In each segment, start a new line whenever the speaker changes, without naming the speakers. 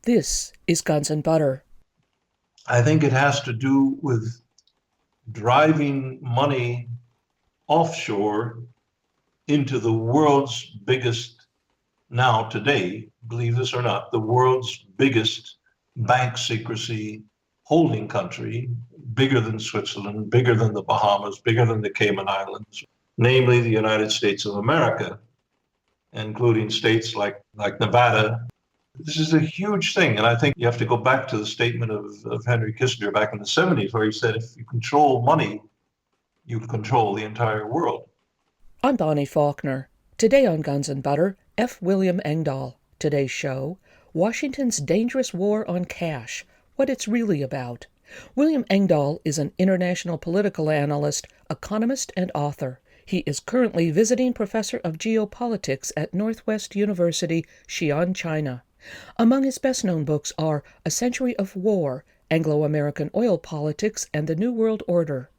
This is Guns and Butter.
I think it has to do with driving money offshore into the world's biggest, now today, believe this or not, the world's biggest bank secrecy holding country, bigger than Switzerland, bigger than the Bahamas, bigger than the Cayman Islands, namely the United States of America, including states like Nevada. This is a huge thing. And I think you have to go back to the statement of Henry Kissinger back in the 70s, where he said, if you control money, you control the entire world.
I'm Bonnie Faulkner. Today on Guns and Butter, F. William Engdahl. Today's show, Washington's Dangerous War on Cash, What It's Really About. William Engdahl is an international political analyst, economist, and author. He is currently visiting professor of geopolitics at Northwest University, Xi'an, China. Among his best-known books are A Century of War, Anglo-American Oil Politics and the New World Order,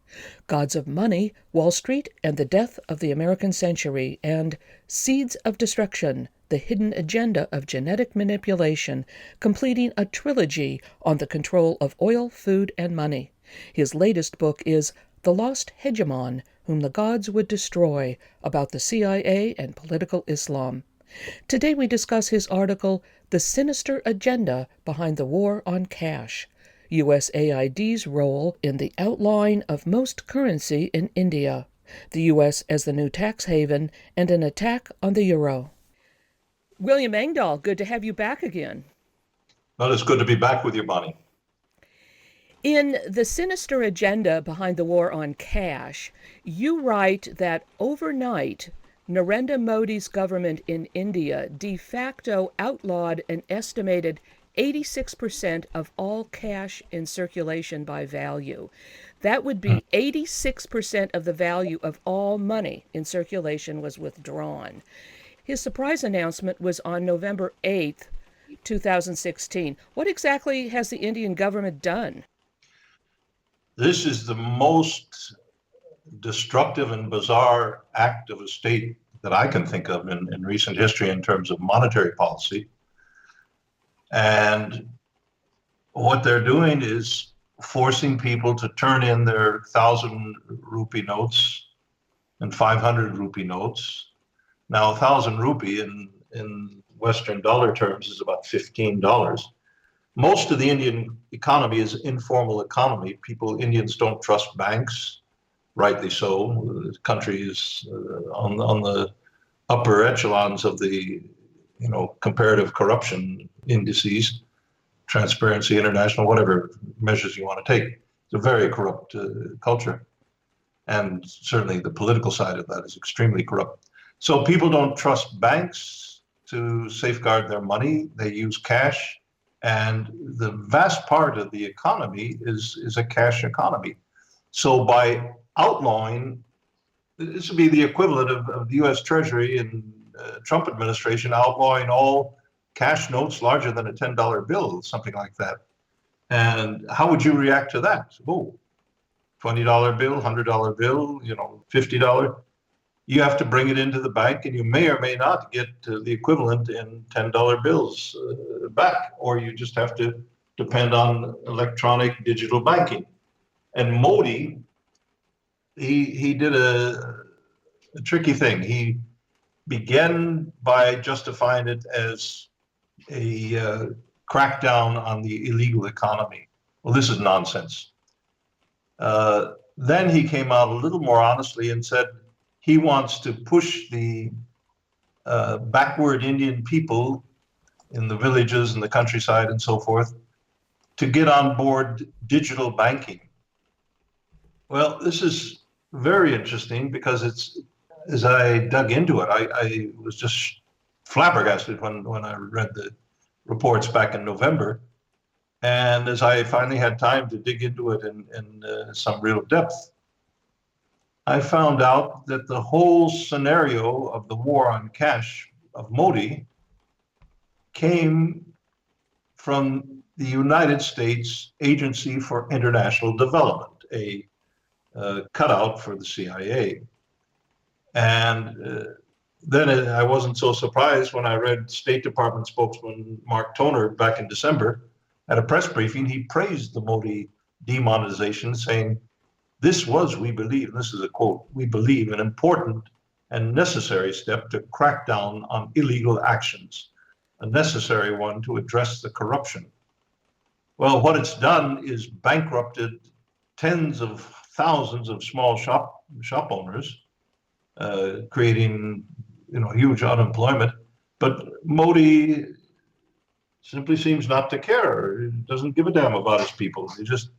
Gods of Money, Wall Street and the Death of the American Century, and Seeds of Destruction, The Hidden Agenda of Genetic Manipulation, completing a trilogy on the control of oil, food, and money. His latest book is The Lost Hegemon, Whom the Gods Would Destroy, about the CIA and political Islam. Today we discuss his article, The Sinister Agenda Behind the War on Cash, USAID's role in the outlawing of most currency in India, the U.S. as the new tax haven, and an attack on the euro. William Engdahl, good to have you back again.
Well, it's good to be back with you, Bonnie.
In The Sinister Agenda Behind the War on Cash, you write that overnight, Narendra Modi's government in India de facto outlawed an estimated 86% of all cash in circulation by value. That would be 86% of the value of all money in circulation was withdrawn. His surprise announcement was on November 8th, 2016. What exactly has the Indian government done?
This is the most destructive and bizarre act of a state that I can think of in recent history in terms of monetary policy. And what they're doing is forcing people to turn in their 1,000 rupee notes and 500 rupee notes. Now, 1,000 rupee in Western dollar terms is about $15. Most of the Indian economy is informal economy. Indians don't trust banks, rightly so. The country is on the upper echelons of the comparative corruption indices, Transparency International, whatever measures you want to take. It's a very corrupt culture. And certainly the political side of that is extremely corrupt. So people don't trust banks to safeguard their money. They use cash. And the vast part of the economy is a cash economy. So by outlawing, this would be the equivalent of the U.S. Treasury and Trump administration outlawing all cash notes larger than a $10 bill, something like that. And how would you react to that? Oh, $20 bill, $100 bill, $50. You have to bring it into the bank, and you may or may not get the equivalent in $10 bills back, or you just have to depend on electronic digital banking. And Modi, he did a tricky thing. He began by justifying it as a crackdown on the illegal economy. Well, this is nonsense. Then he came out a little more honestly and said he wants to push the backward Indian people in the villages and the countryside and so forth to get on board digital banking. Well, this is very interesting because as I dug into it, I was just flabbergasted when I read the reports back in November. And as I finally had time to dig into it in some real depth, I found out that the whole scenario of the war on cash of Modi came from the United States Agency for International Development, a cutout for the CIA. And then I wasn't so surprised when I read State Department spokesman Mark Toner back in December at a press briefing. He praised the Modi demonetization, saying, "This was, we believe," and this is a quote, "we believe an important and necessary step to crack down on illegal actions, a necessary one to address the corruption." Well, what it's done is bankrupted tens of thousands of small shop owners, creating huge unemployment. But Modi simply seems not to care. He doesn't give a damn about his people. He just,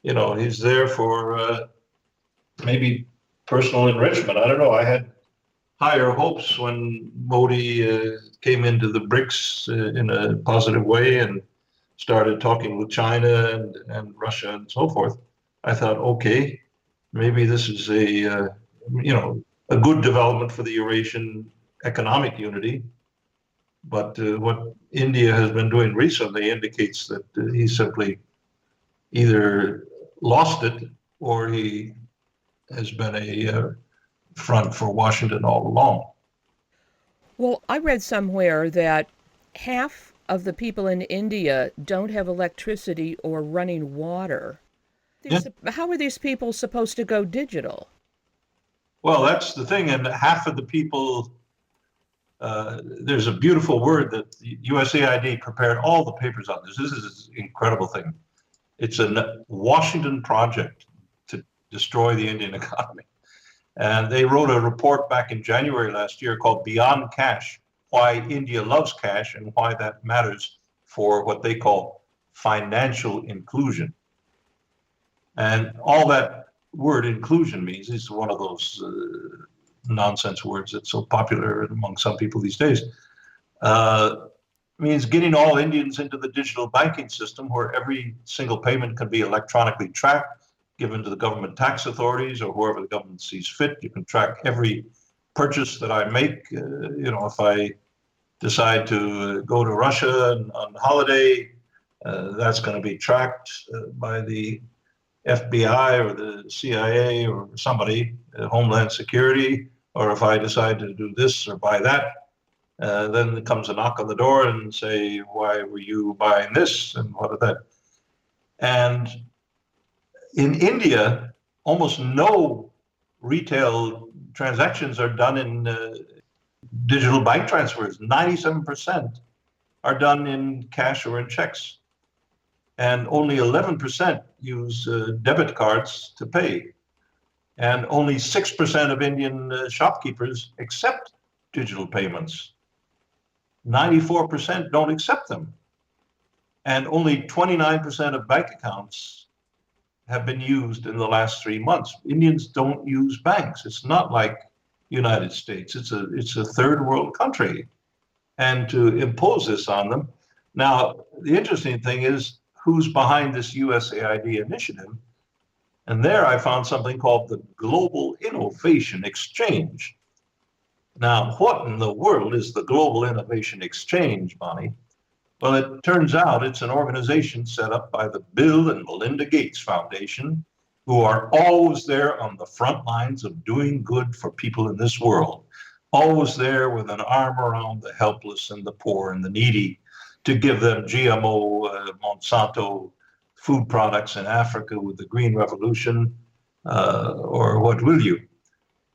he's there for maybe personal enrichment. I don't know. I had higher hopes when Modi came into the BRICS in a positive way and started talking with China and Russia and so forth. I thought, okay, maybe this is a good development for the Eurasian economic unity. But what India has been doing recently indicates that he simply either lost it or he has been a front for Washington all along.
Well, I read somewhere that half of the people in India don't have electricity or running water.
Yeah.
How are these people supposed to go digital?
Well, that's the thing. And half of the people, there's a beautiful word that USAID prepared all the papers on this. This is an incredible thing. It's a Washington project to destroy the Indian economy. And they wrote a report back in January last year called Beyond Cash, Why India Loves Cash and Why That Matters for what they call financial inclusion. And all that word inclusion means is one of those nonsense words that's so popular among some people these days. Means getting all Indians into the digital banking system where every single payment can be electronically tracked, given to the government tax authorities or whoever the government sees fit. You can track every purchase that I make. If I decide to go to Russia on holiday, that's going to be tracked by the FBI or the CIA or somebody, Homeland Security. Or if I decide to do this or buy that, then there comes a knock on the door and say, "Why were you buying this? And what is that?" And in India, almost no retail transactions are done in digital bank transfers. 97% are done in cash or in checks. And only 11% use debit cards to pay. And only 6% of Indian shopkeepers accept digital payments. 94% don't accept them. And only 29% of bank accounts have been used in the last 3 months. Indians don't use banks. It's not like United States. It's a third world country. And to impose this on them. Now, the interesting thing is who's behind this USAID initiative. And there I found something called the Global Innovation Exchange. Now, what in the world is the Global Innovation Exchange, Bonnie? Well, it turns out it's an organization set up by the Bill and Melinda Gates Foundation, who are always there on the front lines of doing good for people in this world, always there with an arm around the helpless and the poor and the needy to give them GMO, Monsanto food products in Africa with the Green Revolution, or what will you?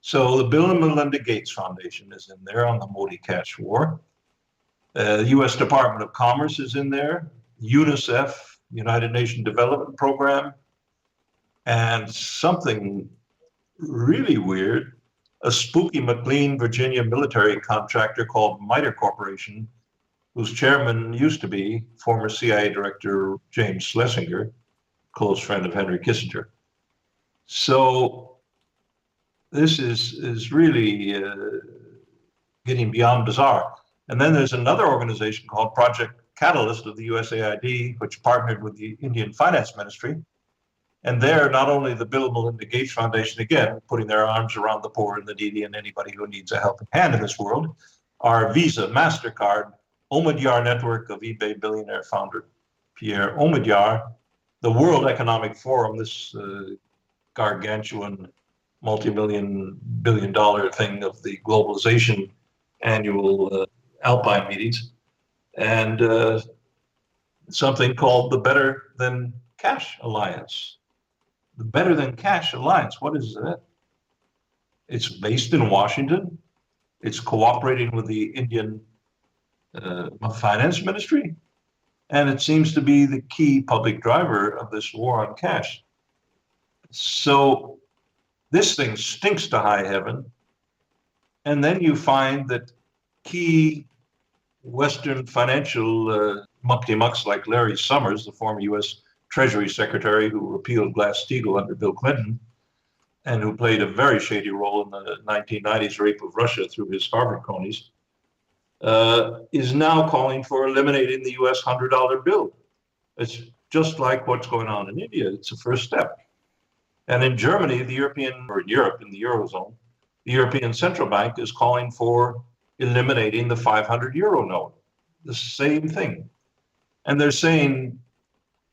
So the Bill and Melinda Gates Foundation is in there on the Modi cash war. The U.S. Department of Commerce is in there, UNICEF, United Nations Development Program, and something really weird, a spooky McLean, Virginia military contractor called Mitre Corporation, whose chairman used to be former CIA Director James Schlesinger, close friend of Henry Kissinger. So this is really getting beyond bizarre. And then there's another organization called Project Catalyst of the USAID, which partnered with the Indian Finance Ministry. And there, not only the Bill and Melinda Gates Foundation, again, putting their arms around the poor and the needy and anybody who needs a helping hand in this world, are Visa, MasterCard, Omidyar network of eBay billionaire founder Pierre Omidyar, the World Economic Forum, this gargantuan multi-billion-dollar thing of the globalization annual Alpine meetings, and something called the Better Than Cash Alliance. The Better Than Cash Alliance, what is that? It's based in Washington. It's cooperating with the Indian Finance Ministry, and it seems to be the key public driver of this war on cash. So this thing stinks to high heaven. And then you find that key Western financial mucky-mucks like Larry Summers, the former U.S. Treasury Secretary who repealed Glass-Steagall under Bill Clinton, and who played a very shady role in the 1990s rape of Russia through his Harvard cronies, is now calling for eliminating the US $100 bill. It's just like what's going on in India. It's a first step. And in Germany, in Europe, in the Eurozone, the European Central Bank is calling for eliminating the 500 euro note. The same thing. And they're saying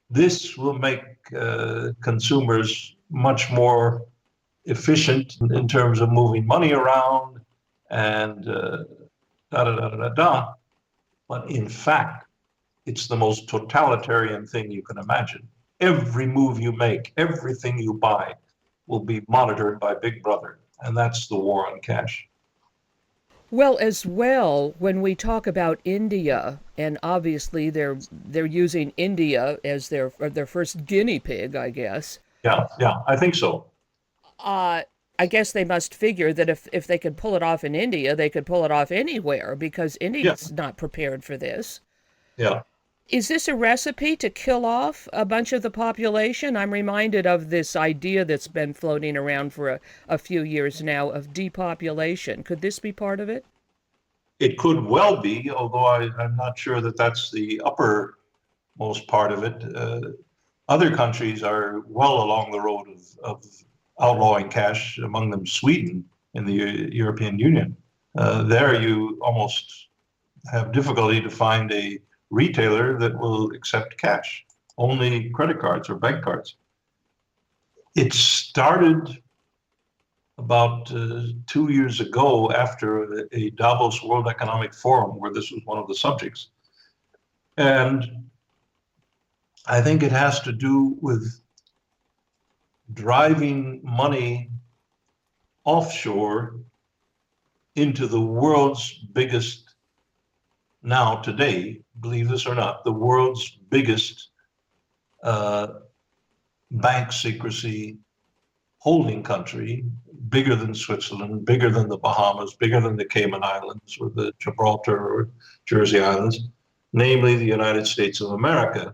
this will make consumers much more efficient in terms of moving money around and But in fact, it's the most totalitarian thing you can imagine. Every move you make, everything you buy will be monitored by Big Brother. And that's the war on cash.
Well, as well, when we talk about India, and obviously they're using India as their first guinea pig, I guess.
Yeah, I think so.
I guess they must figure that if they could pull it off in India, they could pull it off anywhere because India's not prepared for this.
Yeah.
Is this a recipe to kill off a bunch of the population? I'm reminded of this idea that's been floating around for a few years now of depopulation. Could this be part of it?
It could well be, although I'm not sure that that's the uppermost part of it. Other countries are well along the road of outlawing cash, among them Sweden in the European Union. There you almost have difficulty to find a retailer that will accept cash, only credit cards or bank cards. It started about 2 years ago after a Davos World Economic Forum where this was one of the subjects. And I think it has to do with driving money offshore into the world's biggest, now today, believe this or not, the world's biggest bank secrecy holding country, bigger than Switzerland, bigger than the Bahamas, bigger than the Cayman Islands or the Gibraltar or Jersey Islands, namely the United States of America,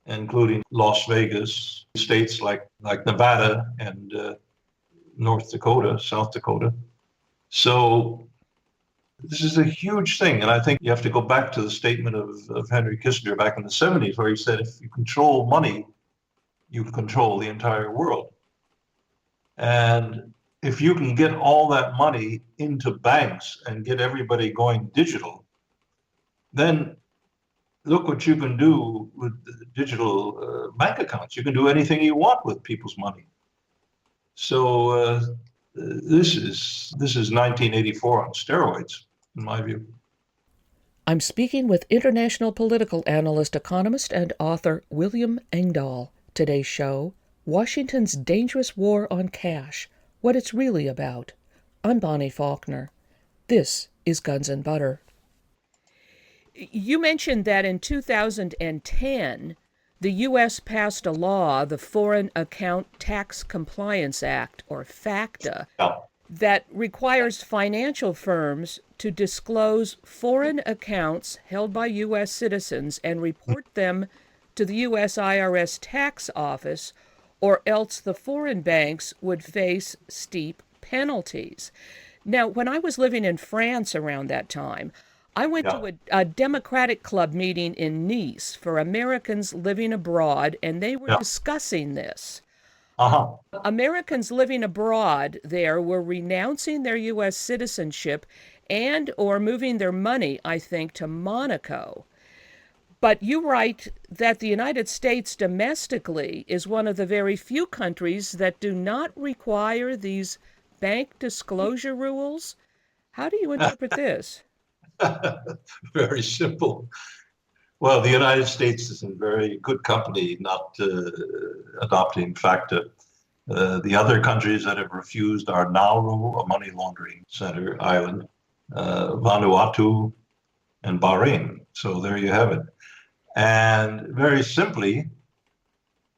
including Las Vegas, states like Nevada and North Dakota, South Dakota. So this is a huge thing. And I think you have to go back to the statement of Henry Kissinger back in the 70s, where he said, if you control money, you control the entire world. And if you can get all that money into banks and get everybody going digital, then look what you can do with digital bank accounts. You can do anything you want with people's money. So this is 1984 on steroids, in my view.
I'm speaking with international political analyst, economist, and author William Engdahl. Today's show, Washington's Dangerous War on Cash, What It's Really About. I'm Bonnie Faulkner. This is Guns and Butter. You mentioned that in 2010, the U.S. passed a law, the Foreign Account Tax Compliance Act, or FACTA, that requires financial firms to disclose foreign accounts held by U.S. citizens and report them to the U.S. IRS tax office, or else the foreign banks would face steep penalties. Now, when I was living in France around that time, I went to a Democratic Club meeting in Nice for Americans living abroad, and they were discussing this. Americans living abroad there were renouncing their U.S. citizenship and or moving their money, I think, to Monaco. But you write that the United States domestically is one of the very few countries that do not require these bank disclosure rules. How do you interpret this?
Very simple. Well, the United States is in very good company not adopting FACTA. The other countries that have refused are Nauru, a money laundering center island, Vanuatu, and Bahrain. So there you have it. And very simply,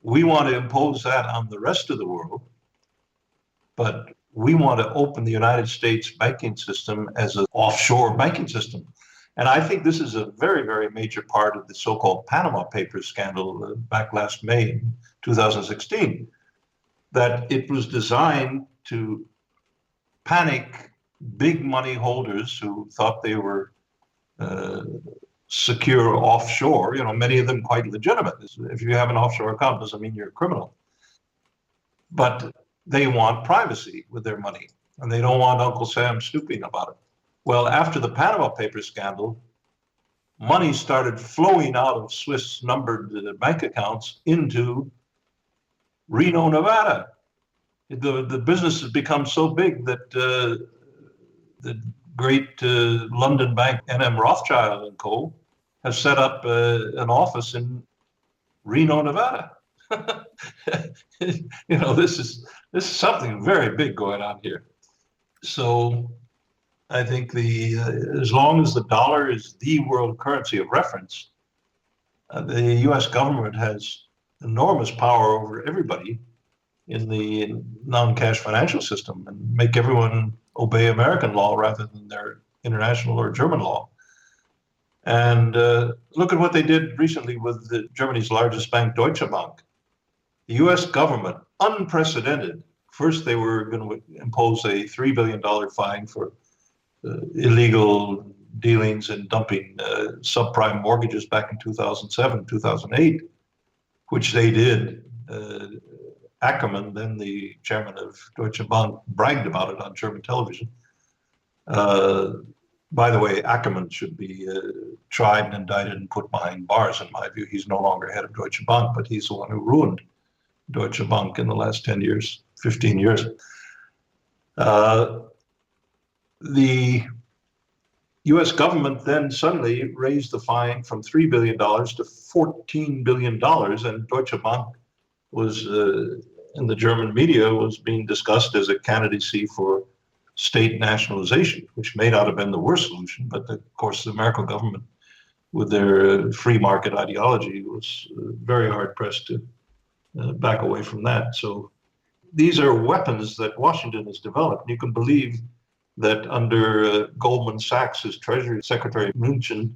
we want to impose that on the rest of the world, but we want to open the United States banking system as an offshore banking system. And I think this is a very, very major part of the so-called Panama Papers scandal back last May in 2016, that it was designed to panic big money holders who thought they were secure offshore, many of them quite legitimate. If you have an offshore account, doesn't mean you're a criminal. But they want privacy with their money, and they don't want Uncle Sam snooping about it. Well, after the Panama Papers scandal, money started flowing out of Swiss numbered bank accounts into Reno, Nevada. The business has become so big that the great London bank N.M. Rothschild and Co. have set up an office in Reno, Nevada. This is something very big going on here. So I think as long as the dollar is the world currency of reference, the U.S. government has enormous power over everybody in the non-cash financial system and make everyone obey American law rather than their international or German law. And look at what they did recently with Germany's largest bank, Deutsche Bank. The U.S. government, unprecedented. First, they were going to impose a $3 billion fine for illegal dealings and dumping subprime mortgages back in 2007, 2008, which they did. Ackermann, then the chairman of Deutsche Bank, bragged about it on German television. By the way, Ackermann should be tried and indicted and put behind bars, in my view. He's no longer head of Deutsche Bank, but he's the one who ruined Deutsche Bank in the last 10 years, 15 years. The US government then suddenly raised the fine from $3 billion to $14 billion, and Deutsche Bank was, in the German media, was being discussed as a candidacy for state nationalization, which may not have been the worst solution, but of course the American government, with their free market ideology, was very hard pressed to back away from that. So these are weapons that Washington has developed. And you can believe that under Goldman Sachs' Treasury Secretary Mnuchin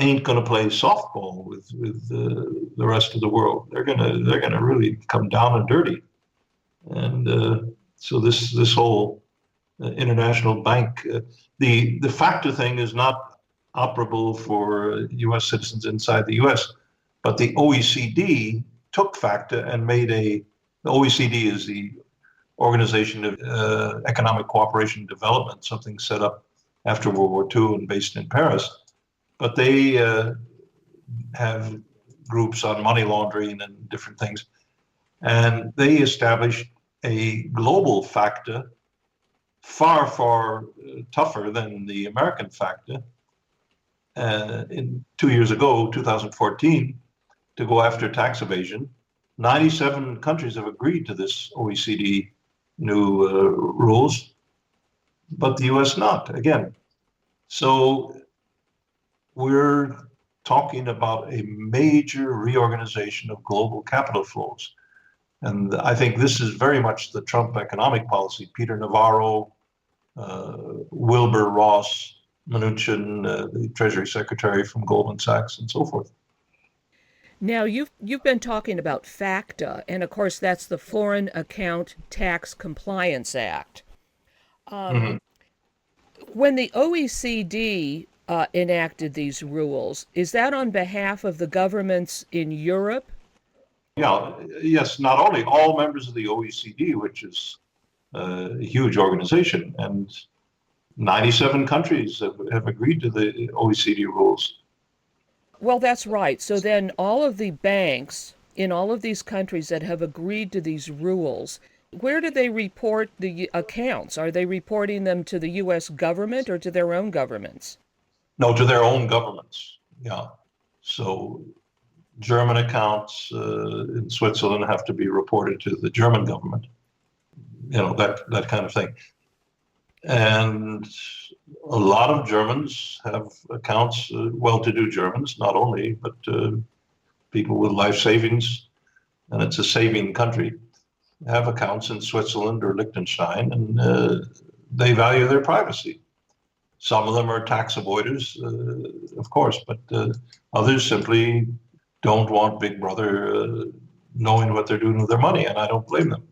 ain't going to play softball with the rest of the world. They're gonna really come down and dirty. And so this whole international bank, the FACTA thing is not operable for U.S. citizens inside the U.S., but the OECD took FACTA and the OECD is the Organization of Economic Cooperation and Development, something set up after World War II and based in Paris. But they have groups on money laundering and different things. And they established a global FACTA, far, far tougher than the American FACTA, 2 years ago, 2014, to go after tax evasion. 97 countries have agreed to this OECD new rules, but the US not, again. So we're talking about a major reorganization of global capital flows. And I think this is very much the Trump economic policy. Peter Navarro, Wilbur Ross, Mnuchin, the Treasury Secretary from Goldman Sachs, and so forth.
Now, you've been talking about FACTA, and of course that's the Foreign Account Tax Compliance Act. When the OECD enacted these rules, is that on behalf of the governments in Europe?
Yeah, yes, not only all members of the OECD, which is a huge organization, and 97 countries have agreed to the OECD rules.
Well, that's right. So then all of the banks in all of these countries that have agreed to these rules, Where do they report the accounts? Are they reporting them to the U.S. government or to their own governments?
No, to their own governments. Yeah. So German accounts in Switzerland have to be reported to the German government. That kind of thing. And a lot of Germans have accounts, well-to-do Germans, not only, but people with life savings, and it's a saving country, have accounts in Switzerland or Liechtenstein, and they value their privacy. Some of them are tax avoiders, of course, but others simply don't want Big Brother knowing what they're doing with their money, and I don't blame them.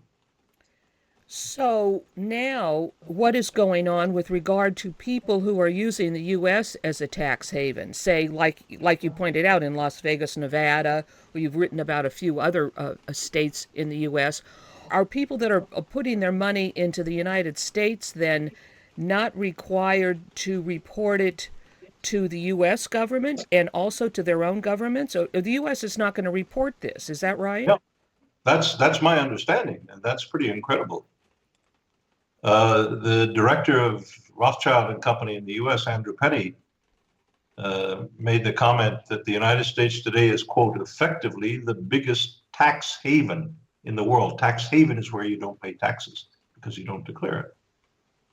So now, what is going on with regard to people who are using the U.S. as a tax haven? Say, like you pointed out, in Las Vegas, Nevada, or you've written about a few other states in the U.S. Are people that are putting their money into the United States then not required to report it to the U.S. government and also to their own government? So the U.S. is not going to report this. Is that right?
Yeah, that's my understanding, and that's pretty incredible. The director of Rothschild and Company in the U.S., Andrew Penny, made the comment that the United States today is, quote, effectively the biggest tax haven in the world. Tax haven is where you don't pay taxes because you don't declare it.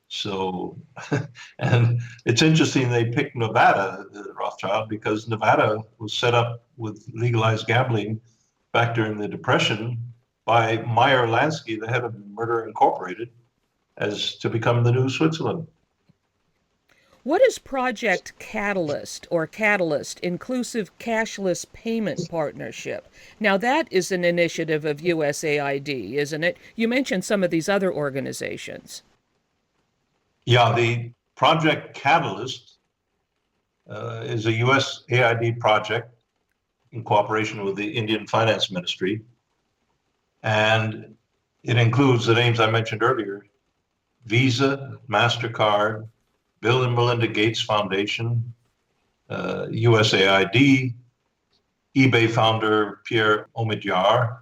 So, and it's interesting they picked Nevada, Rothschild, because Nevada was set up with legalized gambling back during the Depression by Meyer Lansky, the head of Murder Incorporated, as to become the new Switzerland.
What is Project Catalyst or Catalyst, Inclusive Cashless Payment Partnership? Now, that is an initiative of USAID, isn't it? You mentioned some of these other organizations.
Yeah, the Project Catalyst is a USAID project in cooperation with the Indian Finance Ministry. And it includes the names I mentioned earlier: Visa, MasterCard, Bill and Melinda Gates Foundation, USAID, eBay founder Pierre Omidyar,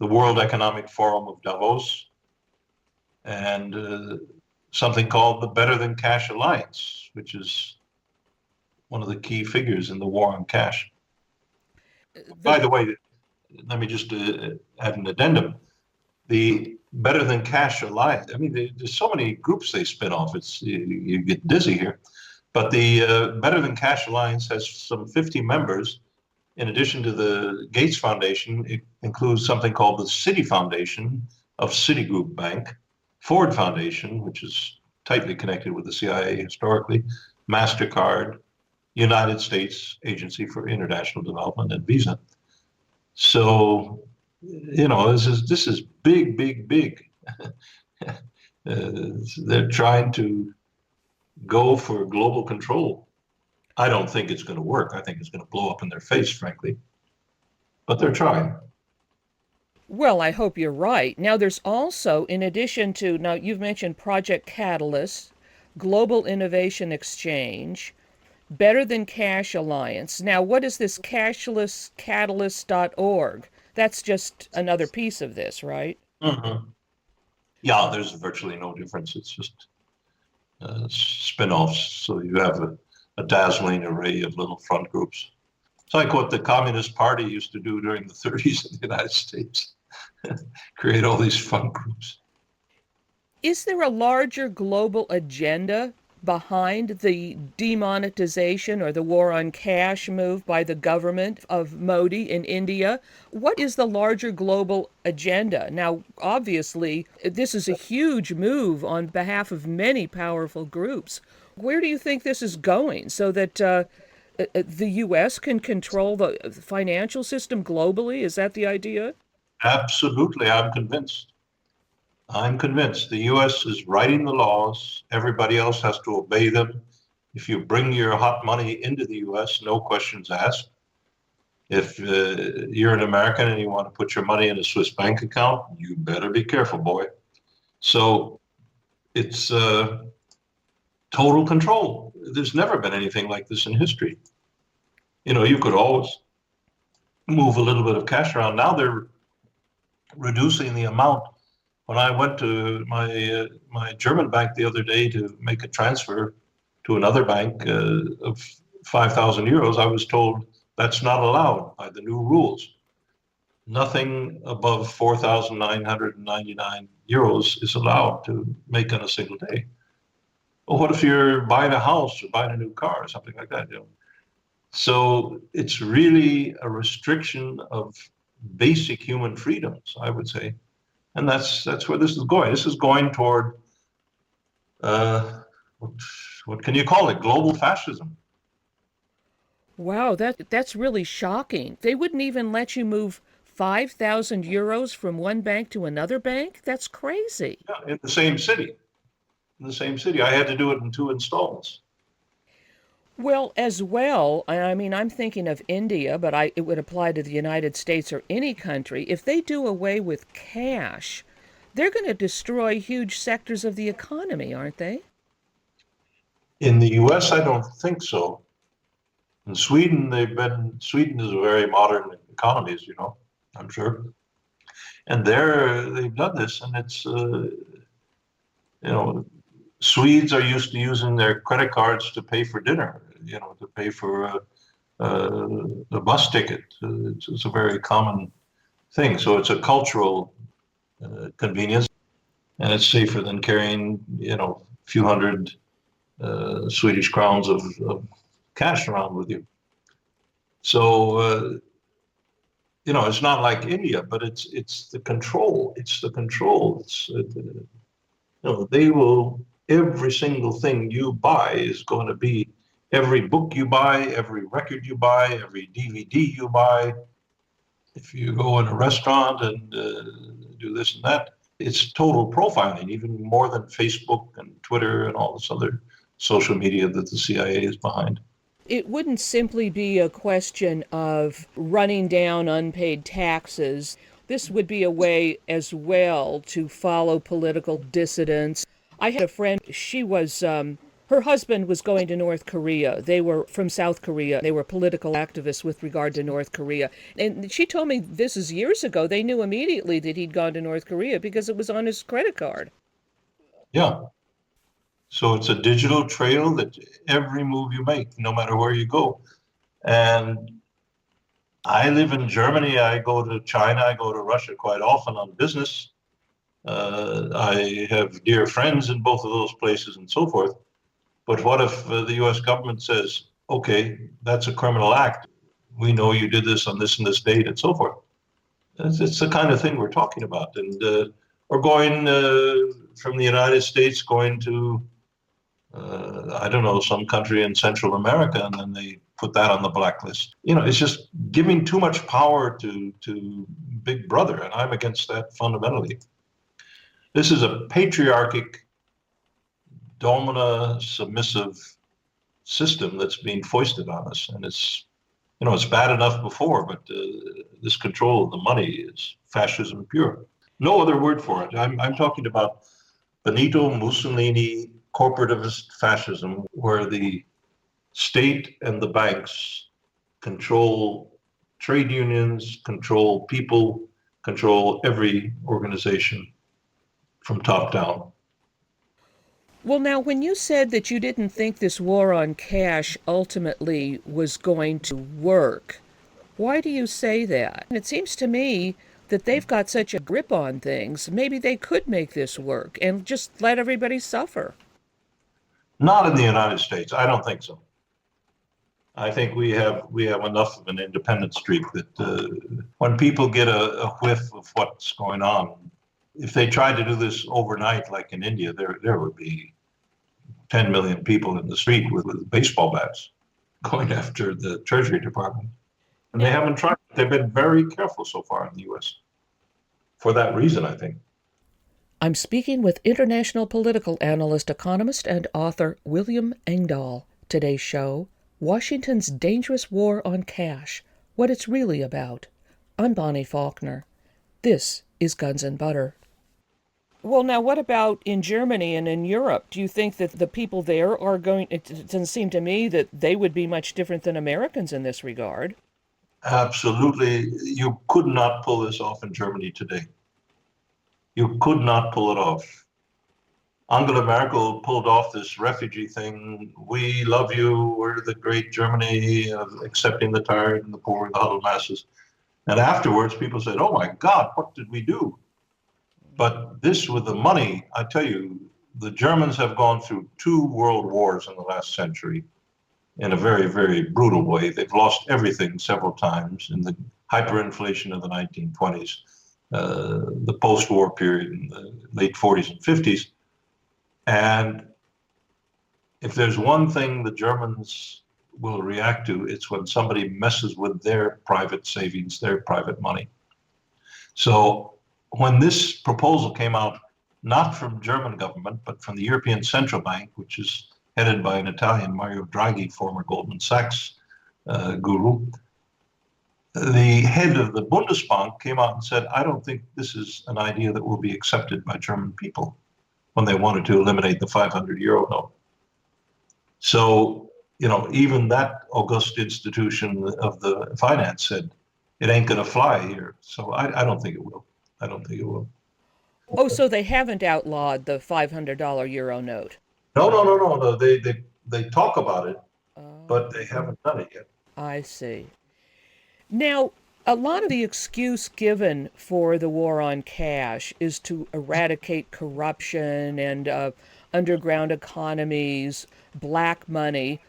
the World Economic Forum of Davos, and something called the Better Than Cash Alliance, which is one of the key figures in the war on cash. By the way, let me just add an addendum. The Better Than Cash Alliance, I mean, there's so many groups they spin off, you get dizzy here. But the Better Than Cash Alliance has some 50 members. In addition to the Gates Foundation, it includes something called the Citi Foundation of Citigroup Bank, Ford Foundation, which is tightly connected with the CIA historically, MasterCard, United States Agency for International Development, and Visa. So, this is big, big, big. They're trying to go for global control. I don't think it's going to work. I think it's going to blow up in their face, frankly. But they're trying.
Well, I hope you're right. Now, there's also, in addition to, now you've mentioned Project Catalyst, Global Innovation Exchange, Better Than Cash Alliance. Now, what is this cashlesscatalyst.org? That's just another piece of this, right?
Mm-hmm. Yeah, there's virtually no difference. It's just spin-offs. So you have a dazzling array of little front groups. It's like what the Communist Party used to do during the 30s in the United States, create all these front groups.
Is there a larger global agenda behind the demonetization or the war on cash move by the government of Modi in India? What is the larger global agenda? Now, obviously, this is a huge move on behalf of many powerful groups. Where do you think this is going so that the U.S. can control the financial system globally? Is that the idea?
Absolutely, I'm convinced. The U.S. is writing the laws. Everybody else has to obey them. If you bring your hot money into the U.S., no questions asked. If you're an American and you want to put your money in a Swiss bank account, you better be careful, boy. So it's total control. There's never been anything like this in history. You could always move a little bit of cash around. Now they're reducing the amount When I went to my German bank the other day to make a transfer to another bank of 5,000 euros, I was told that's not allowed by the new rules. Nothing above 4,999 euros is allowed to make on a single day. Well, what if you're buying a house or buying a new car or something like that? So it's really a restriction of basic human freedoms, I would say, and that's where this is going. This is going toward uh, what, what can you call it? Global fascism.
Wow, that's really shocking. They wouldn't even let you move 5,000 euros from one bank to another bank? That's crazy.
Yeah, in the same city. In the same city, I had to do it in 2 installments.
Well, as well, I mean, I'm thinking of India, but it would apply to the United States or any country. If they do away with cash, they're going to destroy huge sectors of the economy, aren't they?
In the U.S., I don't think so. In Sweden, Sweden is a very modern economy, as you know, I'm sure. And they've done this, and it's, Swedes are used to using their credit cards to pay for dinner, to pay for a bus ticket. It's a very common thing. So it's a cultural convenience, and it's safer than carrying, a few hundred Swedish crowns of cash around with you. So, it's not like India, but it's the control. It's the control. They will, every single thing you buy is going to be every book you buy, every record you buy, every DVD you buy. If you go in a restaurant and do this and that, it's total profiling, even more than Facebook and Twitter and all this other social media that the CIA is behind.
It wouldn't simply be a question of running down unpaid taxes. This would be a way as well to follow political dissidents. I had a friend, her husband was going to North Korea. They were from South Korea. They were political activists with regard to North Korea. And she told me this is years ago. They knew immediately that he'd gone to North Korea because it was on his credit card.
Yeah. So it's a digital trail that every move you make, no matter where you go. And I live in Germany. I go to China. I go to Russia quite often on business. I have dear friends in both of those places and so forth. But what if the US government says, okay, that's a criminal act. We know you did this on this and this date and so forth. It's the kind of thing we're talking about. And we're going from the United States going to I don't know, some country in Central America, and then they put that on the blacklist. It's just giving too much power to Big Brother, and I'm against that fundamentally. This is a patriarchic, domina submissive system that's being foisted on us, and it's bad enough before, but this control of the money is fascism pure. No other word for it. I'm talking about Benito Mussolini corporativist fascism, where the state and the banks control trade unions, control people, control every organization from top down.
Well, now, when you said that you didn't think this war on cash ultimately was going to work, why do you say that? It seems to me that they've got such a grip on things, maybe they could make this work and just let everybody suffer.
Not in the United States. I don't think so. I think we have enough of an independent streak that when people get a whiff of what's going on, if they tried to do this overnight, like in India, there would be 10 million people in the street with baseball bats going after the Treasury Department. And they haven't tried. They've been very careful so far in the U.S. for that reason, I think.
I'm speaking with international political analyst, economist, and author William Engdahl. Today's show, Washington's Dangerous War on Cash, What It's Really About. I'm Bonnie Faulkner. This is Guns and Butter. Well, now, what about in Germany and in Europe? Do you think that the people there are going... It doesn't seem to me that they would be much different than Americans in this regard.
Absolutely. You could not pull this off in Germany today. You could not pull it off. Angela Merkel pulled off this refugee thing. We love you. We're the great Germany of accepting the tired and the poor and the huddled masses. And afterwards, people said, oh my God, what did we do? But this with the money, I tell you, the Germans have gone through 2 world wars in the last century in a very, very brutal way. They've lost everything several times in the hyperinflation of the 1920s, the post-war period in the late 40s and 50s. And if there's one thing the Germans will react to, it's when somebody messes with their private savings, their private money. So when this proposal came out, not from German government, but from the European Central Bank, which is headed by an Italian, Mario Draghi, former Goldman Sachs guru, the head of the Bundesbank came out and said, I don't think this is an idea that will be accepted by German people, when they wanted to eliminate the 500 euro note. So, even that august institution of the finance said, it ain't going to fly here. So I don't think it will. I don't think it will.
Oh, so they haven't outlawed the $500 euro note?
No. They talk about it, but they haven't done it yet.
I see. Now, a lot of the excuse given for the war on cash is to eradicate corruption and underground economies, black money.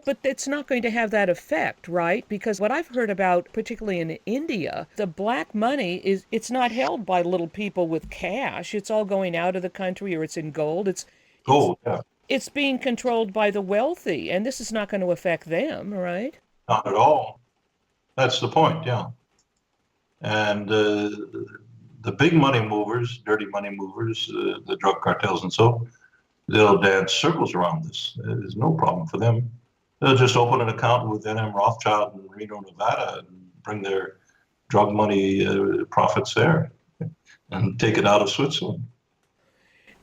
But it's not going to have that effect, right? Because what I've heard about, particularly in India, the black money it's not held by little people with cash. It's all going out of the country, or it's in gold.
Gold, yeah.
It's being controlled by the wealthy, and this is not going to affect them, right?
Not at all. That's the point, yeah. And the big money movers, dirty money movers, the drug cartels and so, they'll dance circles around this. There's no problem for them. They'll just open an account with N.M. Rothschild in Reno, Nevada, and bring their drug money profits there and take it out of Switzerland.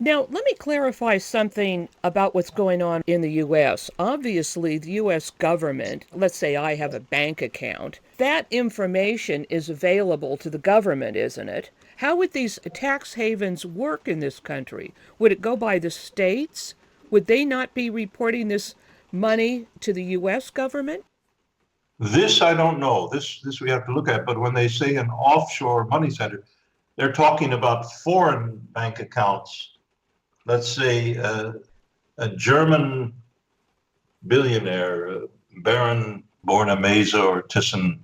Now, let me clarify something about what's going on in the U.S. Obviously, the U.S. government, let's say I have a bank account, that information is available to the government, isn't it? How would these tax havens work in this country? Would it go by the states? Would they not be reporting this money to the U.S. government?
This I don't know. This we have to look at. But when they say an offshore money center, they're talking about foreign bank accounts. Let's say a German billionaire, Baron Borna-Meza or Thyssen,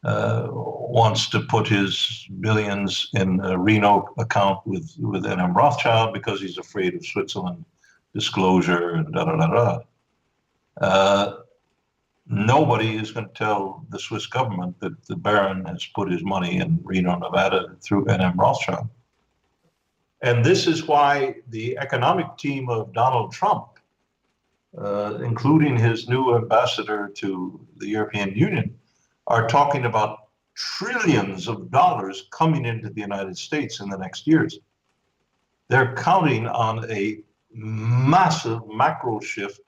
wants to put his billions in a Reno account with N.M. Rothschild because he's afraid of Switzerland disclosure and nobody is going to tell the Swiss government that the Baron has put his money in Reno, Nevada through N.M. Rothschild. And this is why the economic team of Donald Trump, including his new ambassador to the European Union, are talking about trillions of dollars coming into the United States in the next years. They're counting on a massive macro shift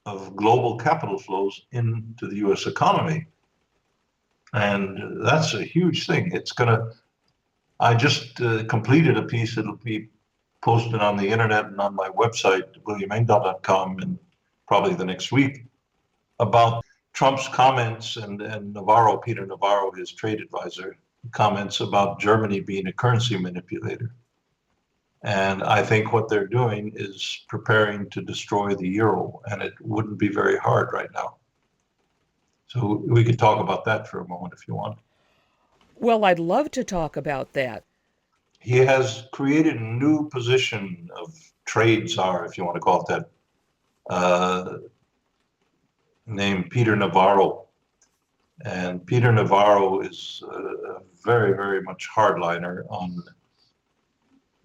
of global capital flows into the US economy. And that's a huge thing. I just completed a piece that'll be posted on the internet and on my website, williamengdahl.com, and probably the next week, about Trump's comments and Navarro, Peter Navarro, his trade advisor, comments about Germany being a currency manipulator. And I think what they're doing is preparing to destroy the euro, and it wouldn't be very hard right now. So we could talk about that for a moment if you want.
Well, I'd love to talk about that.
He has created a new position of trade czar, if you want to call it that, named Peter Navarro. And Peter Navarro is a very, very much hardliner on.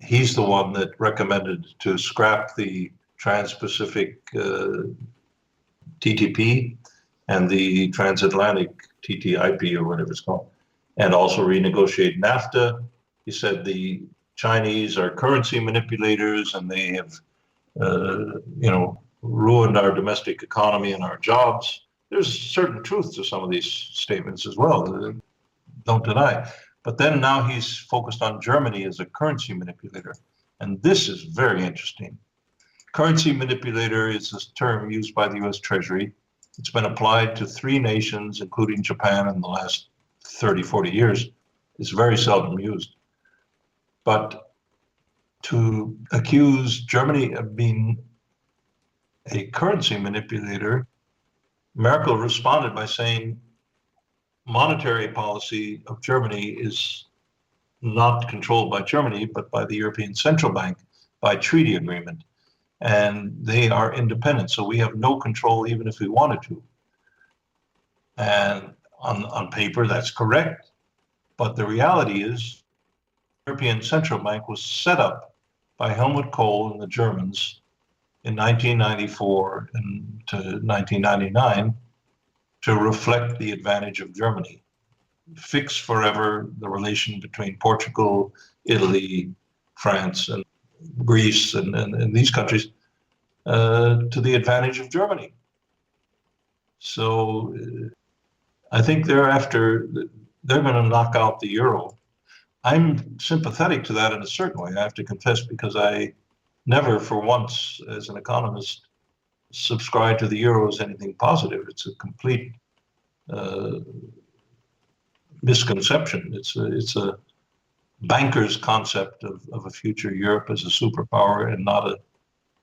He's the one that recommended to scrap the Trans-Pacific TTP and the Transatlantic TTIP or whatever it's called, and also renegotiate NAFTA. He said the Chinese are currency manipulators and they have, ruined our domestic economy and our jobs. There's certain truth to some of these statements as well, don't deny. But then now he's focused on Germany as a currency manipulator. And this is very interesting. Currency manipulator is this term used by the US Treasury. It's been applied to 3 nations, including Japan, in the last 30, 40 years. It's very seldom used. But to accuse Germany of being a currency manipulator, Merkel responded by saying monetary policy of Germany is not controlled by Germany, but by the European Central Bank by treaty agreement. And they are independent, so we have no control even if we wanted to. And on paper, that's correct. But the reality is, the European Central Bank was set up by Helmut Kohl and the Germans in 1994 and to 1999 to reflect the advantage of Germany, fix forever the relation between Portugal, Italy, France, and Greece, and these countries to the advantage of Germany. So I think thereafter, they're going to knock out the euro. I'm sympathetic to that in a certain way, I have to confess, because I never for once, as an economist, subscribe to the euro as anything positive. It's a complete misconception. It's a banker's concept of a future Europe as a superpower and not a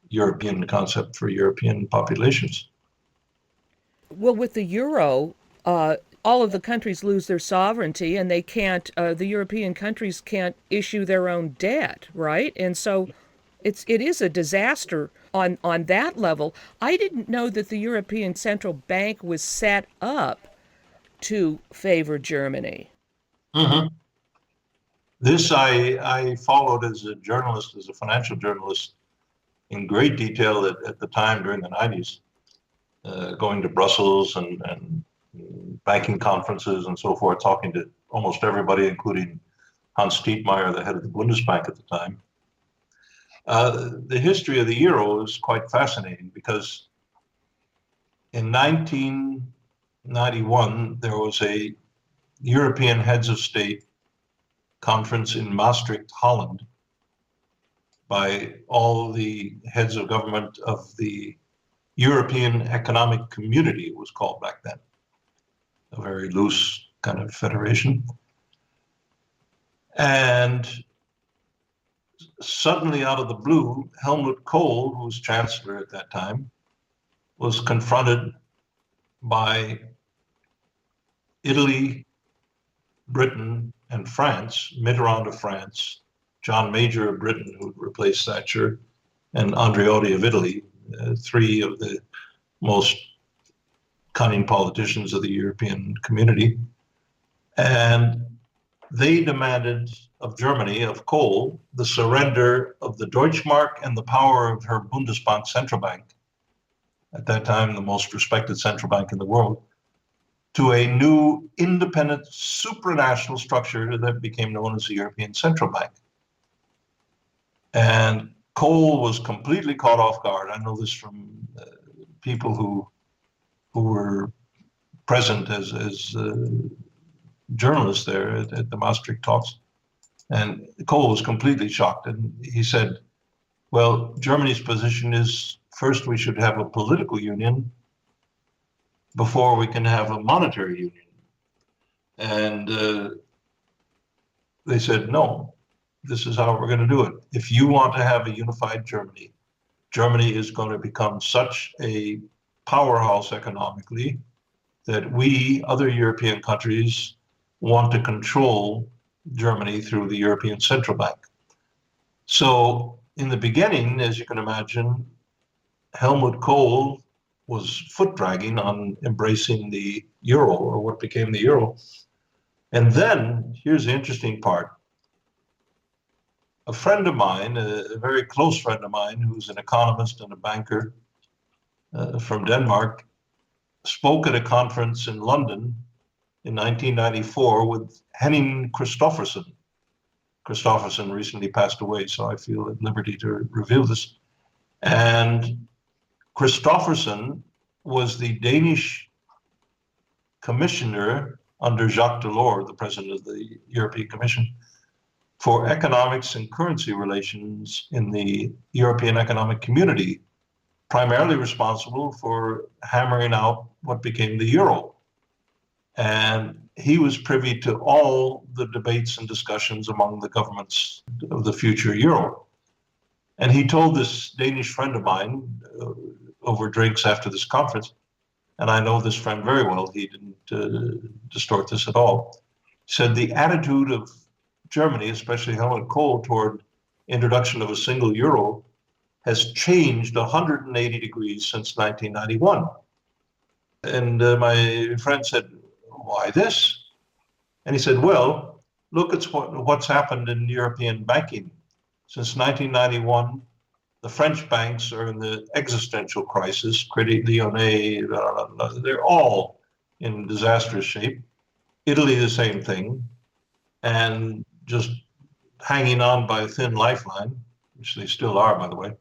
European concept for European populations.
Well, with the euro, all of the countries lose their sovereignty, and they can't. The European countries can't issue their own debt, right? And so, it is a disaster on that level. I didn't know that the European Central Bank was set up to favor Germany.
Mm-hmm. This I followed as a journalist, as a financial journalist, in great detail at the time during the 90s, going to Brussels and banking conferences and so forth, talking to almost everybody, including Hans Tietmeyer, the head of the Bundesbank at the time. The history of the euro is quite fascinating because in 1991, there was a European heads of state conference in Maastricht, Holland, by all the heads of government of the European Economic Community, it was called back then, a very loose kind of federation. And suddenly out of the blue, Helmut Kohl, who was chancellor at that time, was confronted by Italy, Britain, and France, Mitterrand of France, John Major of Britain, who replaced Thatcher, and Andreotti of Italy, 3 of the most cunning politicians of the European community. And they demanded of Germany, of Kohl, the surrender of the Deutschmark and the power of her Bundesbank central bank, at that time the most respected central bank in the world, to a new independent supranational structure that became known as the European Central Bank. And Kohl was completely caught off guard. I know this from people who were present as journalists there at the Maastricht talks. And Kohl was completely shocked. And he said, well, Germany's position is first we should have a political union before we can have a monetary union. And they said, no, this is how we're going to do it. If you want to have a unified Germany, Germany is going to become such a powerhouse economically that we, other European countries, want to control Germany through the European Central Bank. So in the beginning, as you can imagine, Helmut Kohl was foot dragging on embracing the euro, or what became the euro. And then, here's the interesting part. A friend of mine, a very close friend of mine, who's an economist and a banker from Denmark, spoke at a conference in London in 1994 with Henning Christoffersen. Christoffersen recently passed away, so I feel at liberty to reveal this. And Christoffersen was the Danish commissioner under Jacques Delors, the president of the European Commission, for economics and currency relations in the European Economic Community, primarily responsible for hammering out what became the euro. And he was privy to all the debates and discussions among the governments of the future euro. And he told this Danish friend of mine over drinks after this conference, and I know this friend very well, he didn't distort this at all, said the attitude of Germany, especially Helmut Kohl, toward introduction of a single euro has changed 180 degrees since 1991. And my friend said, why this? And he said, well, look at what's happened in European banking. Since 1991, the French banks are in the existential crisis. Crédit Lyonnais, they're all in disastrous shape. Italy, the same thing. And just hanging on by a thin lifeline, which they still are, by the way.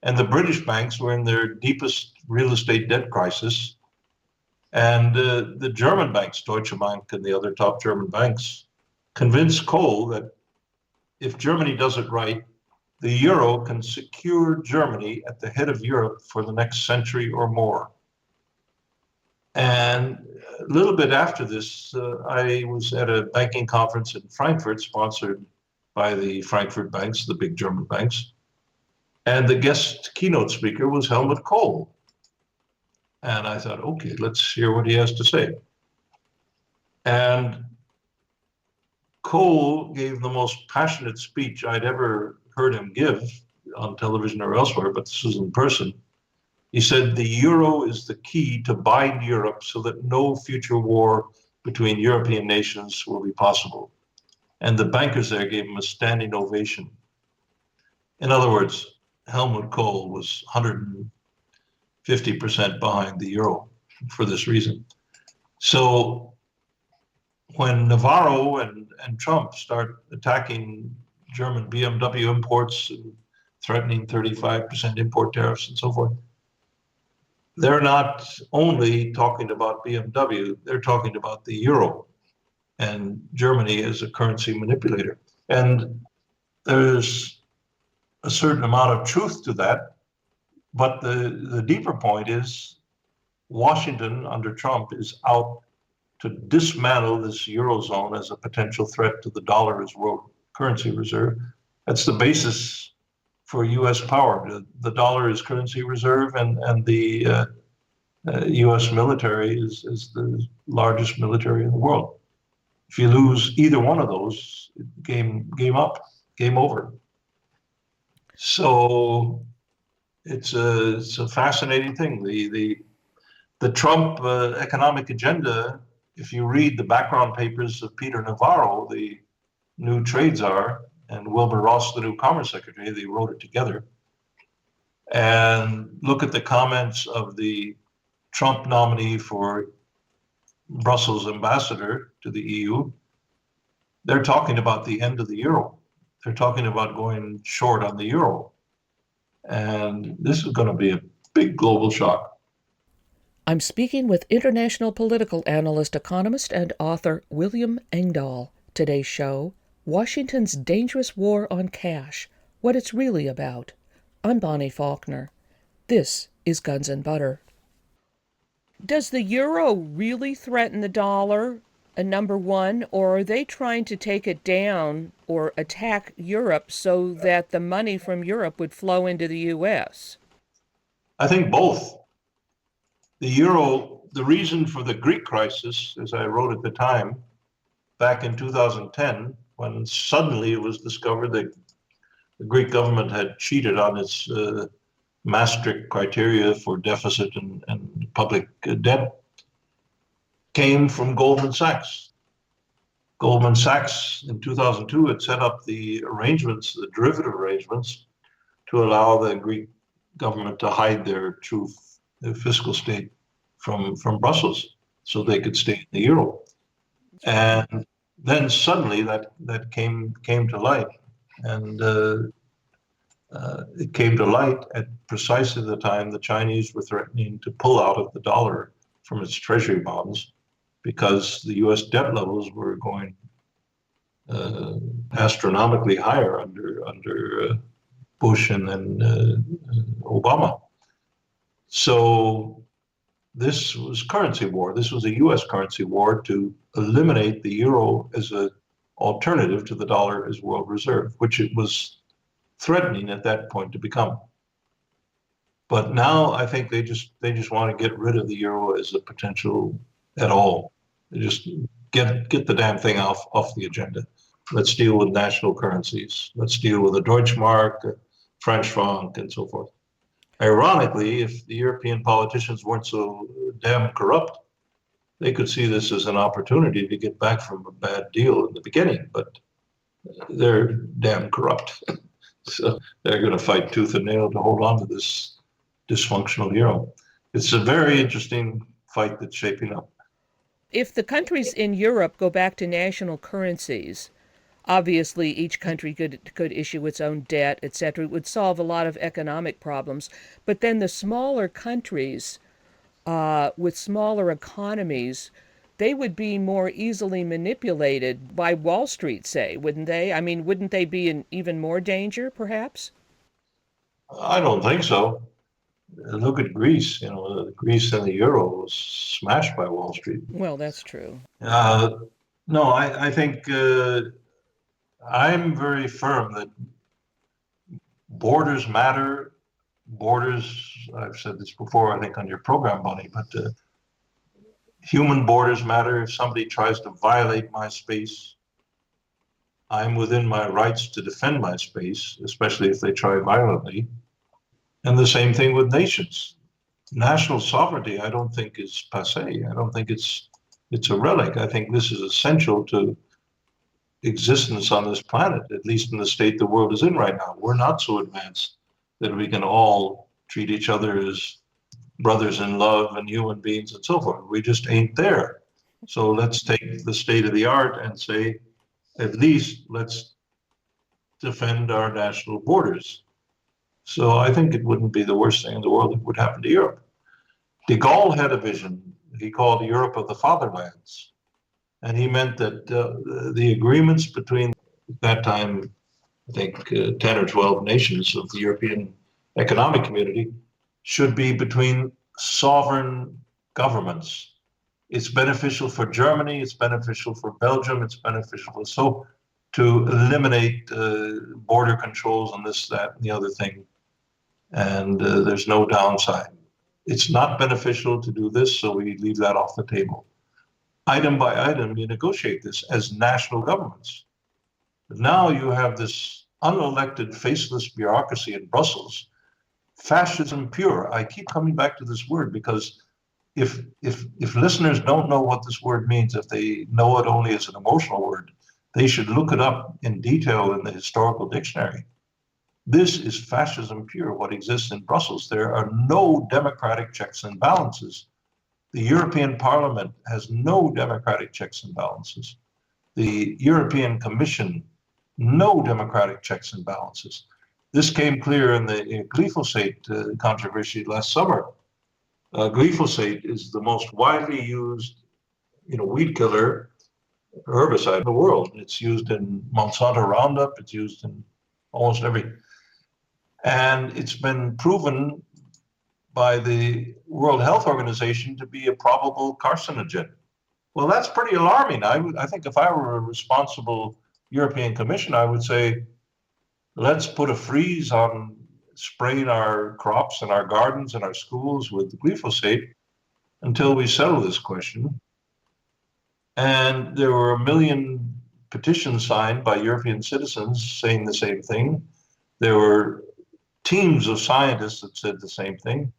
And the British banks were in their deepest real estate debt crisis. And the German banks, Deutsche Bank and the other top German banks, convinced Kohl that if Germany does it right, the euro can secure Germany at the head of Europe for the next century or more. And a little bit after this, I was at a banking conference in Frankfurt, sponsored by the Frankfurt banks, the big German banks. And the guest keynote speaker was Helmut Kohl. And I thought, okay, let's hear what he has to say. And Kohl gave the most passionate speech I'd ever heard him give on television or elsewhere, but this was in person. He said, the euro is the key to bind Europe so that no future war between European nations will be possible. And the bankers there gave him a standing ovation. In other words, Helmut Kohl was 150% behind the euro for this reason. So when Navarro and Trump start attacking German BMW imports and threatening 35% import tariffs and so forth, they're not only talking about BMW, they're talking about the euro and Germany as a currency manipulator. And there's a certain amount of truth to that. But the deeper point is Washington under Trump is out to dismantle this Eurozone as a potential threat to the dollar as world currency reserve. That's the basis for US power. The dollar is currency reserve and the US military is the largest military in the world. If you lose either one of those, game up, game over. So it's a fascinating thing. The Trump economic agenda, if you read the background papers of Peter Navarro, the new trade czar, and Wilbur Ross, the new commerce secretary, they wrote it together, and look at the comments of the Trump nominee for Brussels ambassador to the EU, they're talking about the end of the euro. They're talking about going short on the euro. And this is going to be a big global shock.
I'm speaking with international political analyst, economist, and author William Engdahl. Today's show, Washington's Dangerous War on Cash, What It's Really About. I'm Bonnie Faulkner. This is Guns and Butter. Does the euro really threaten the dollar, number one, or are they trying to take it down or attack Europe so that the money from Europe would flow into the U.S.?
I think both. The euro, the reason for the Greek crisis, as I wrote at the time, back in 2010, when suddenly it was discovered that the Greek government had cheated on its Maastricht criteria for deficit and public debt, came from Goldman Sachs. Goldman Sachs in 2002 had set up the arrangements, the derivative arrangements, to allow the Greek government to hide their true fiscal state from Brussels so they could stay in the euro. And then suddenly that came to light. And it came to light at precisely the time the Chinese were threatening to pull out of the dollar from its treasury bonds. because the US debt levels were going astronomically higher under Bush and then Obama. So this was currency war. This was a US currency war to eliminate the euro as an alternative to the dollar as world reserve, which it was threatening at that point to become. But now I think they just want to get rid of the euro as a potential at all. They just get the damn thing off the agenda. Let's deal with national currencies. Let's deal with the Deutschmark, French franc, and so forth. Ironically, if the European politicians weren't so damn corrupt, they could see this as an opportunity to get back from a bad deal in the beginning, but they're damn corrupt. So they're going to fight tooth and nail to hold on to this dysfunctional euro. It's a very interesting fight that's shaping up.
If the countries in Europe go back to national currencies, obviously each country could issue its own debt, etc. It would solve a lot of economic problems. But then the smaller countries with smaller economies, they would be more easily manipulated by Wall Street, say, wouldn't they? I mean, wouldn't they be in even more danger, perhaps?
I don't think so. Look at Greece. Greece and the euro was smashed by Wall Street.
Well, that's true.
No, I think I'm very firm that borders matter. Borders, I've said this before, I think on your program, Bonnie, but human borders matter. If somebody tries to violate my space, I'm within my rights to defend my space, especially if they try violently. And the same thing with nations. National sovereignty, I don't think is passé. I don't think it's a relic. I think this is essential to existence on this planet, at least in the state the world is in right now. We're not so advanced that we can all treat each other as brothers in love and human beings and so forth. We just ain't there. So let's take the state of the art and say, at least let's defend our national borders. So I think it wouldn't be the worst thing in the world that would happen to Europe. De Gaulle had a vision he called Europe of the fatherlands. And he meant that the agreements between, at that time, I think 10 or 12 nations of the European Economic Community should be between sovereign governments. It's beneficial for Germany, it's beneficial for Belgium, it's beneficial for so to eliminate border controls on this, that, and the other thing. And there's no downside. It's not beneficial to do this, so we leave that off the table. Item by item, you negotiate this as national governments. But now you have this unelected, faceless bureaucracy in Brussels, fascism pure. I keep coming back to this word because if listeners don't know what this word means, if they know it only as an emotional word, they should look it up in detail in the historical dictionary. This is fascism pure, what exists in Brussels. There are no democratic checks and balances. The European Parliament has no democratic checks and balances. The European Commission, no democratic checks and balances. This came clear in the glyphosate controversy last summer. Glyphosate is the most widely used, weed killer herbicide in the world. It's used in Monsanto Roundup. It's used in almost every. And it's been proven by the World Health Organization to be a probable carcinogen. Well, that's pretty alarming. I think if I were a responsible European Commission, I would say, let's put a freeze on spraying our crops and our gardens and our schools with glyphosate until we settle this question. And there were 1 million petitions signed by European citizens saying the same thing. There were teams of scientists that said the same thing.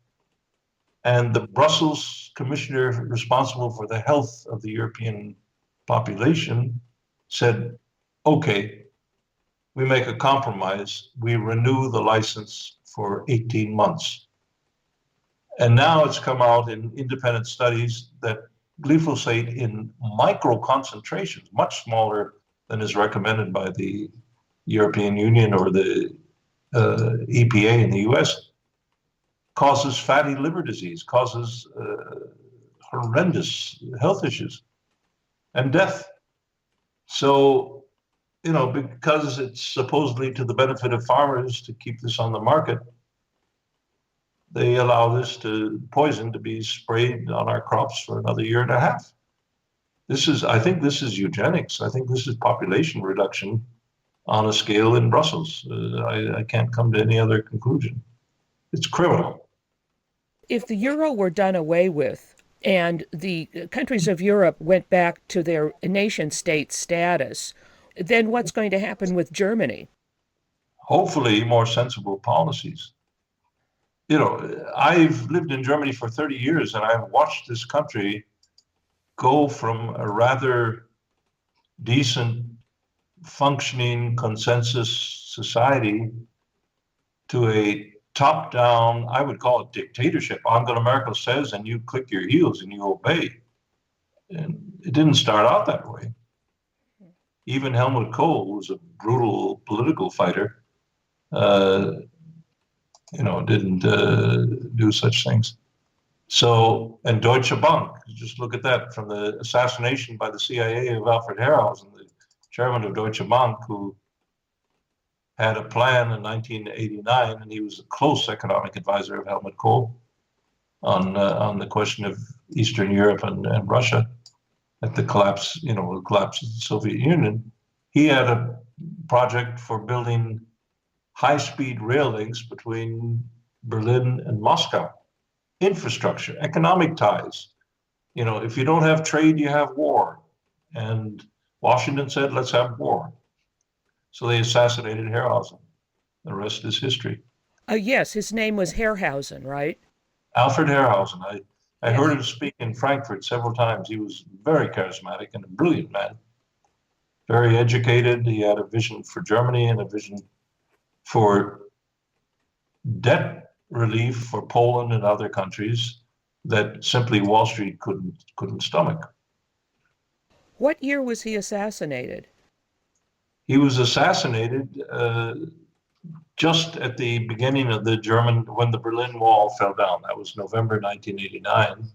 And the Brussels commissioner responsible for the health of the European population said, okay, we make a compromise. We renew the license for 18 months. And now it's come out in independent studies that glyphosate in micro concentrations, much smaller than is recommended by the European Union or the EPA in the US, causes fatty liver disease, causes horrendous health issues. and death. So, because it's supposedly to the benefit of farmers to keep this on the market, they allow this poison to be sprayed on our crops for another year and a half. I think this is eugenics. I think this is population reduction on a scale in Brussels. I can't come to any other conclusion. It's criminal.
If the euro were done away with and the countries of Europe went back to their nation-state status, then what's going to happen with Germany?
Hopefully, more sensible policies. I've lived in Germany for 30 years and I've watched this country go from a rather decent, functioning consensus society to a top-down, I would call it dictatorship. Angela Merkel says, and you click your heels and you obey. And it didn't start out that way. Even Helmut Kohl, who was a brutal political fighter, didn't do such things. So, and Deutsche Bank, just look at that, from the assassination by the CIA of Alfred Herrhausen, the chairman of Deutsche Bank, who had a plan in 1989, and he was a close economic advisor of Helmut Kohl on the question of Eastern Europe and Russia at the collapse of the Soviet Union. He had a project for building high-speed rail links between Berlin and Moscow. Infrastructure, economic ties. If you don't have trade, you have war. And Washington said, let's have war. So they assassinated Herrhausen. The rest is history.
Yes, his name was Herrhausen, right?
Alfred Herrhausen. I
Yes.
heard him speak in Frankfurt several times. He was very charismatic and a brilliant man. Very educated. He had a vision for Germany and a vision for debt relief for Poland and other countries that simply Wall Street couldn't stomach.
What year was he assassinated?
He was assassinated just at the beginning of when the Berlin Wall fell down. That was November 1989.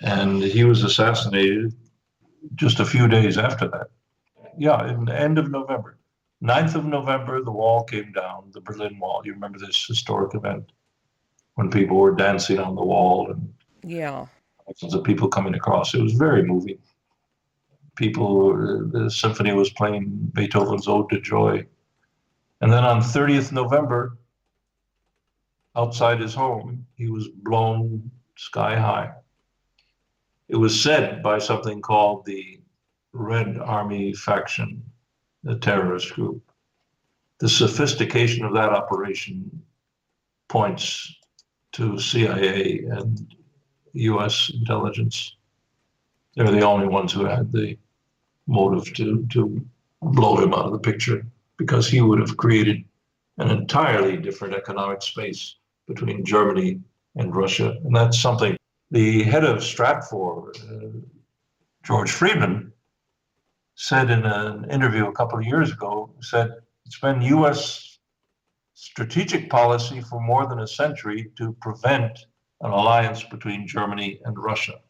And he was assassinated just a few days after that. Yeah, in the end of November. 9th of November, the wall came down, the Berlin Wall. You remember this historic event when people were dancing on the wall and
Yeah.
thousands of people coming across. It was very moving. The symphony was playing Beethoven's Ode to Joy. And then on 30th November, outside his home, he was blown sky high. It was said by something called the Red Army faction, the terrorist group. The sophistication of that operation points to CIA and US intelligence. They're the only ones who had the motive to blow him out of the picture, because he would have created an entirely different economic space between Germany and Russia. And that's something the head of Stratfor, George Friedman, said in an interview a couple of years ago, said it's been US strategic policy for more than a century to prevent an alliance between Germany and Russia.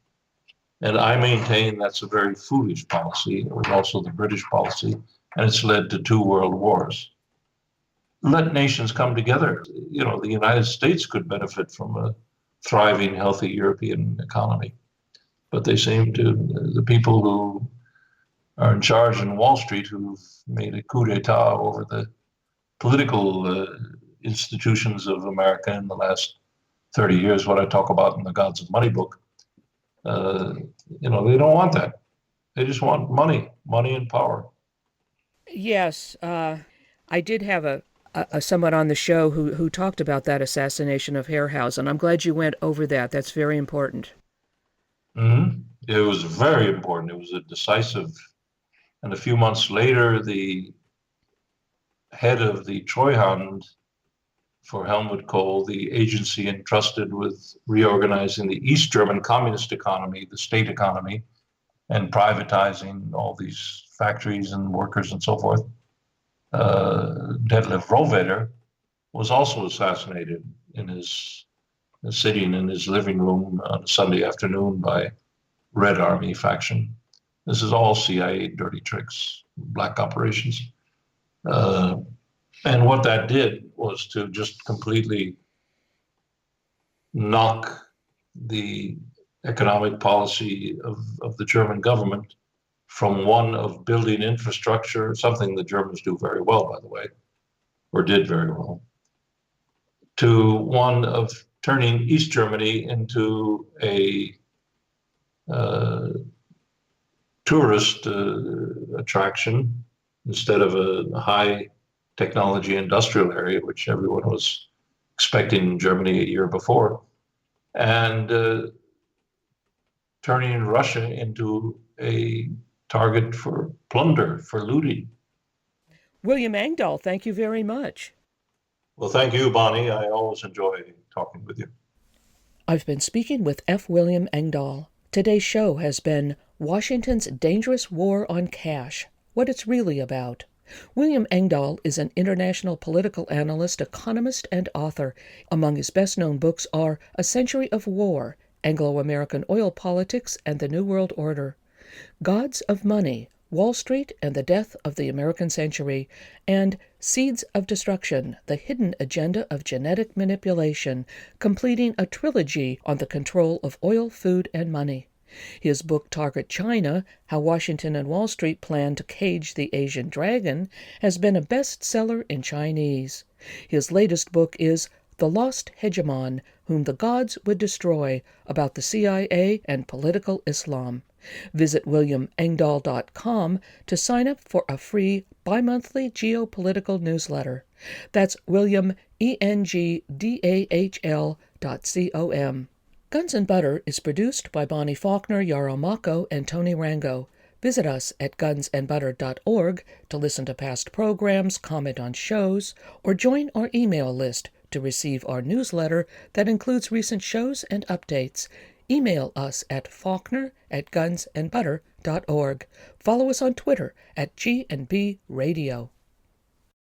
And I maintain that's a very foolish policy. It was also the British policy, and it's led to 2 world wars. Let nations come together. The United States could benefit from a thriving, healthy European economy. But they seem to, the people who are in charge in Wall Street, who've made a coup d'etat over the political institutions of America in the last 30 years, what I talk about in the Gods of Money book, they don't want that. They just want money and power.
Yes, I did have a someone on the show who talked about that assassination of Herrhausen. I'm glad you went over that. That's very important.
Mm-hmm. It was very important. It was a decisive. And a few months later, the head of the Treuhand for Helmut Kohl, the agency entrusted with reorganizing the East German communist economy, the state economy, and privatizing all these factories and workers and so forth, Detlef Rohwedder, was also assassinated sitting in his living room on a Sunday afternoon by Red Army faction. This is all CIA dirty tricks, black operations. And what that did was to just completely knock the economic policy of the German government from one of building infrastructure, something the Germans do very well, by the way, or did very well, to one of turning East Germany into a tourist attraction instead of a high technology industrial area, which everyone was expecting in Germany a year before, and turning Russia into a target for plunder, for looting.
William Engdahl, thank you very much.
Well, thank you, Bonnie. I always enjoy talking with you.
I've been speaking with F. William Engdahl. Today's show has been Washington's Dangerous War on Cash, What It's Really About. William Engdahl is an international political analyst, economist, and author. Among his best-known books are A Century of War, Anglo-American Oil Politics and the New World Order, Gods of Money, Wall Street and the Death of the American Century, and Seeds of Destruction, The Hidden Agenda of Genetic Manipulation, completing a trilogy on the control of oil, food, and money. His book Target China, How Washington and Wall Street Plan to Cage the Asian Dragon, has been a bestseller in Chinese. His latest book is The Lost Hegemon, Whom the Gods Would Destroy, about the CIA and political Islam. Visit williamengdahl.com to sign up for a free bi-monthly geopolitical newsletter. That's williamengdahl.com. Guns and Butter is produced by Bonnie Faulkner, Yarrow Mako, and Tony Rango. Visit us at gunsandbutter.org to listen to past programs, comment on shows, or join our email list to receive our newsletter that includes recent shows and updates. Email us at faulkner@gunsandbutter.org. Follow us on Twitter at G&B Radio.